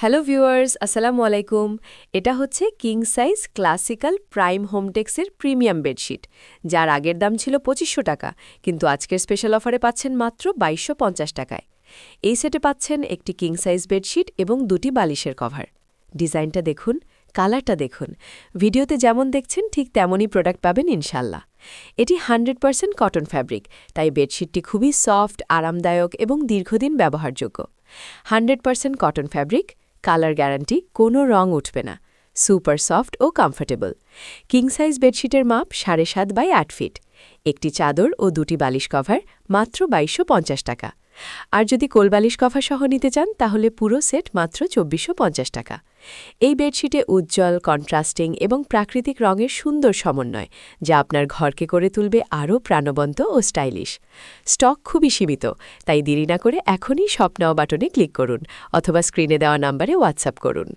Hello viewers, আসসালামু আলাইকুম। এটা হচ্ছে কিং সাইজ ক্লাসিক্যাল প্রাইম হোমটেক্সের প্রিমিয়াম বেডশিট, যার আগের দাম ছিল ২৫০০ টাকা, কিন্তু আজকের স্পেশাল অফারে পাচ্ছেন মাত্র ২২৫০ টাকায়। এই সেটে পাচ্ছেন একটি কিং সাইজ বেডশিট এবং দুটি বালিশের কভার। ডিজাইনটা দেখুন, কালারটা দেখুন। ভিডিওতে যেমন দেখছেন ঠিক তেমনই প্রোডাক্ট পাবেন ইনশাল্লাহ। এটি 100% কটন ফ্যাব্রিক, তাই বেডশিটটি খুবই সফট, আরামদায়ক এবং দীর্ঘদিন ব্যবহারযোগ্য। 100% কটন ফ্যাব্রিক, কালার গ্যারান্টি, কোনো রং উঠবে না, সুপার সফট ও কমফোর্টেবল। কিং সাইজ বেডশিটের মাপ ৭.৫ বাই ৮ ফিট। একটি চাদর ও দুটি বালিশ কভার মাত্র ২২৫০ টাকা। আর যদি কোলবালিশ কভার সহ নিতে চান তাহলে পুরো সেট মাত্র ২৪৫০ টাকা। এই বেডশিটে উজ্জ্বল, কন্ট্রাস্টিং এবং প্রাকৃতিক রঙের সুন্দর সমন্বয়, যা আপনার ঘরকে করে তুলবে আরও প্রাণবন্ত ও স্টাইলিশ। স্টক খুবই সীমিত, তাই দেরি না করে এখনই শপ নাও বাটনে ক্লিক করুন অথবা স্ক্রিনে দেওয়া নাম্বারে হোয়াটসঅ্যাপ করুন।